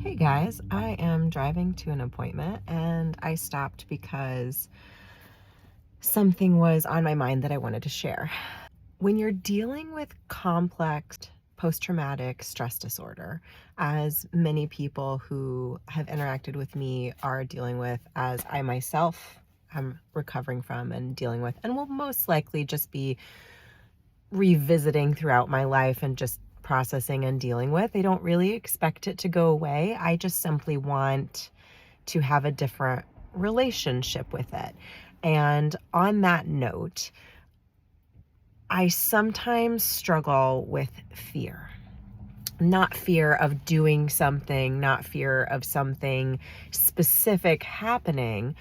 Hey guys, I am driving to an appointment and I stopped because something was on my mind that I wanted to share. When you're dealing with complex post-traumatic stress disorder, as many people who have interacted with me are dealing with, as I myself am recovering from and dealing with, and will most likely just be revisiting throughout my life and just processing and dealing with. I don't really expect it to go away. I just simply want to have a different relationship with it. And on that note, I sometimes struggle with fear. Not fear of doing something, not fear of something specific happening.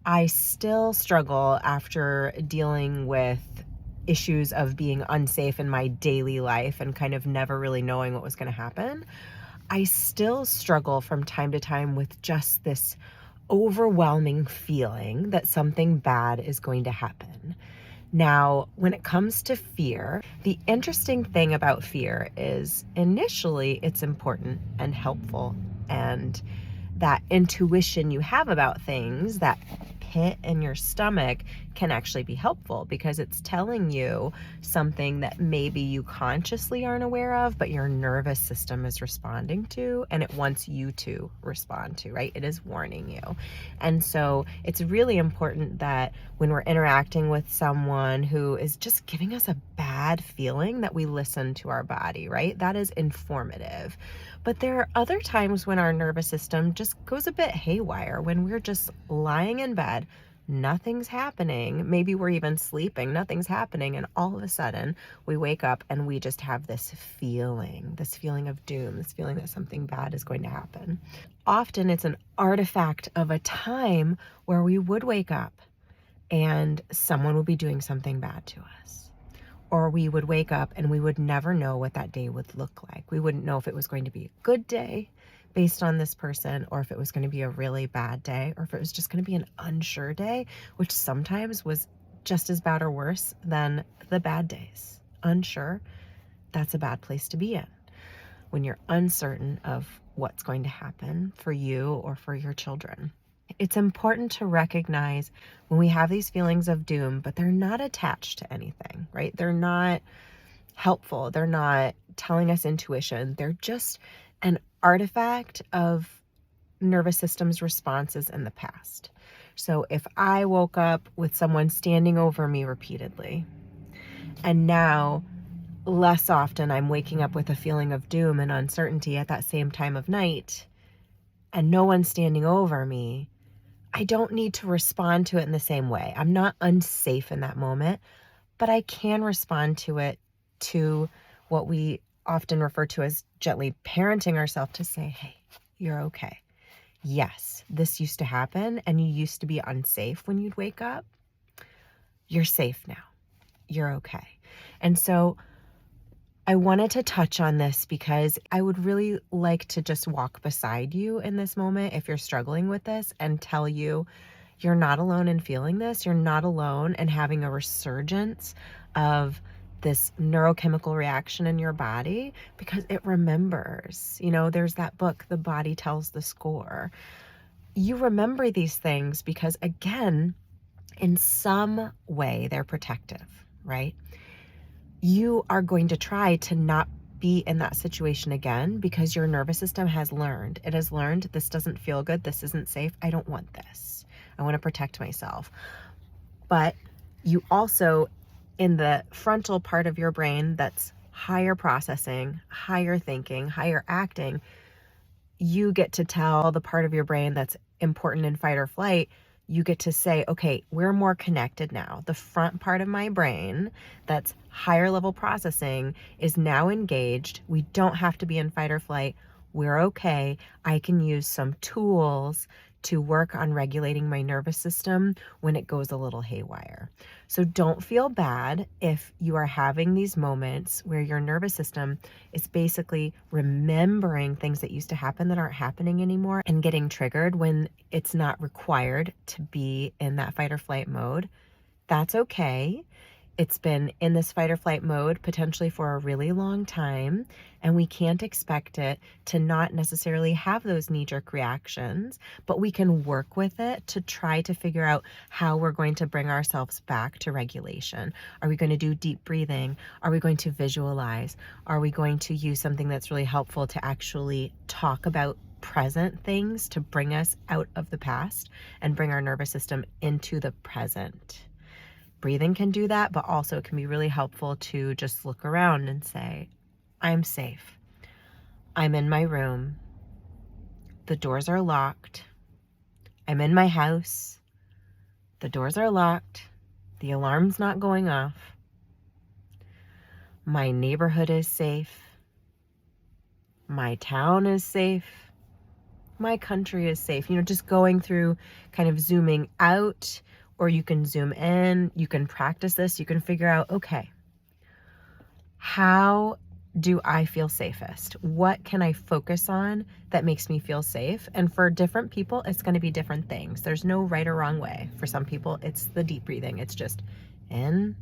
I still struggle after dealing with issues of being unsafe in my daily life and kind of never really knowing what was going to happen. I still struggle from time to time with just this overwhelming feeling that something bad is going to happen. Now, when it comes to fear, the interesting thing about fear is initially it's important and helpful, and that intuition you have about things, that pit in your stomach, can actually be helpful because it's telling you something that maybe you consciously aren't aware of, but your nervous system is responding to, and it wants you to respond to, right? It is warning you. And so it's really important that when we're interacting with someone who is just giving us a bad feeling, that we listen to our body, right? That is informative. But there are other times when our nervous system just goes a bit haywire, when we're just lying in bed, nothing's happening. Maybe we're even sleeping, nothing's happening. And all of a sudden we wake up and we just have this feeling of doom, this feeling that something bad is going to happen. Often it's an artifact of a time where we would wake up and someone would be doing something bad to us. Or we would wake up and we would never know what that day would look like. We wouldn't know if it was going to be a good day based on this person, or if it was going to be a really bad day, or if it was just going to be an unsure day, which sometimes was just as bad or worse than the bad days. Unsure, that's a bad place to be in. When you're uncertain of what's going to happen for you or for your children. It's important to recognize when we have these feelings of doom, but they're not attached to anything, right? They're not helpful. They're not telling us intuition. They're just an artifact of nervous system's responses in the past. So if I woke up with someone standing over me repeatedly, and now less often I'm waking up with a feeling of doom and uncertainty at that same time of night, and no one's standing over me, I don't need to respond to it in the same way. I'm not unsafe in that moment, but I can respond to it, to what we often refer to as gently parenting ourselves, to say, hey, you're okay. Yes, this used to happen and you used to be unsafe when you'd wake up. You're safe now. You're okay. And so I wanted to touch on this because I would really like to just walk beside you in this moment if you're struggling with this, and tell you you're not alone in feeling this. You're not alone in having a resurgence of this neurochemical reaction in your body, because it remembers. There's that book, The Body Tells the Score. You remember these things because, again, in some way they're protective, right? You are going to try to not be in that situation again because your nervous system has learned. It has learned this doesn't feel good. This isn't safe. I don't want this. I want to protect myself. But you also, in the frontal part of your brain that's higher processing, higher thinking, higher acting, you get to tell the part of your brain that's important in fight or flight, you get to say, okay, we're more connected now. The front part of my brain that's higher level processing is now engaged. We don't have to be in fight or flight. We're okay. I can use some tools to work on regulating my nervous system when it goes a little haywire. So don't feel bad if you are having these moments where your nervous system is basically remembering things that used to happen that aren't happening anymore and getting triggered when it's not required to be in that fight or flight mode. That's okay. It's been in this fight or flight mode potentially for a really long time, and we can't expect it to not necessarily have those knee-jerk reactions, but we can work with it to try to figure out how we're going to bring ourselves back to regulation. Are we going to do deep breathing? Are we going to visualize? Are we going to use something that's really helpful to actually talk about present things to bring us out of the past and bring our nervous system into the present? Breathing can do that, but also it can be really helpful to just look around and say, I'm safe. I'm in my room. The doors are locked. I'm in my house. The doors are locked. The alarm's not going off. My neighborhood is safe. My town is safe. My country is safe. Just going through, kind of zooming out, or you can zoom in. You can practice this. You can figure out, okay, how do I feel safest? What can I focus on that makes me feel safe? And for different people, it's going to be different things. There's no right or wrong way. For some people, it's the deep breathing. It's just in and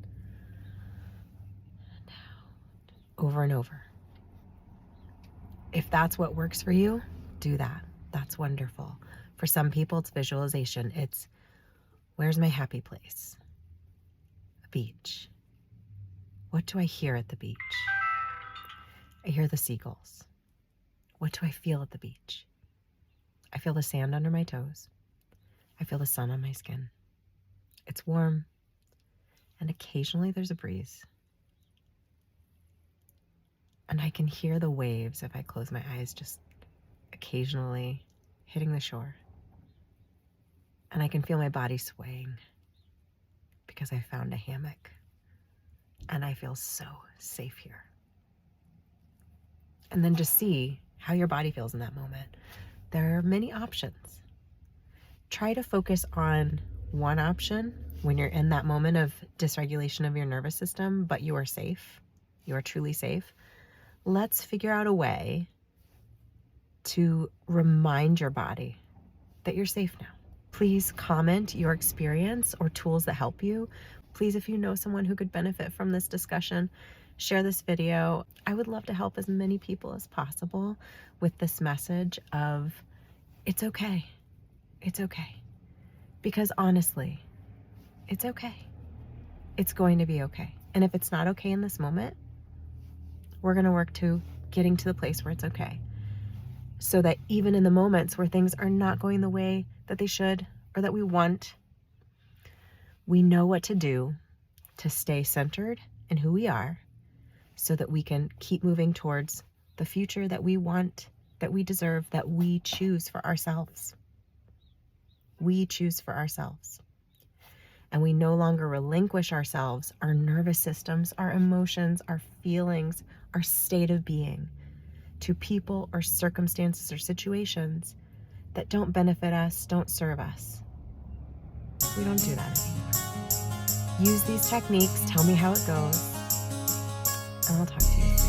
out, over and over. If that's what works for you, do that. That's wonderful. For some people, it's visualization. It's, where's my happy place? A beach. What do I hear at the beach? I hear the seagulls. What do I feel at the beach? I feel the sand under my toes. I feel the sun on my skin. It's warm, and occasionally there's a breeze. And I can hear the waves if I close my eyes, just occasionally hitting the shore. And I can feel my body swaying because I found a hammock. And I feel so safe here. And then just see how your body feels in that moment. There are many options. Try to focus on one option when you're in that moment of dysregulation of your nervous system, but you are safe. You are truly safe. Let's figure out a way to remind your body that you're safe now. Please comment your experience or tools that help you. Please, if you know someone who could benefit from this discussion, share this video. I would love to help as many people as possible with this message of it's okay. It's okay. Because honestly, it's okay. It's going to be okay. And if it's not okay in this moment, we're going to work to getting to the place where it's okay. So that even in the moments where things are not going the way that they should or that we want, we know what to do to stay centered in who we are so that we can keep moving towards the future that we want, that we deserve, that we choose for ourselves. We choose for ourselves. And we no longer relinquish ourselves, our nervous systems, our emotions, our feelings, our state of being to people or circumstances or situations that don't benefit us, don't serve us. We don't do that anymore. Use these techniques, tell me how it goes, and I'll talk to you soon.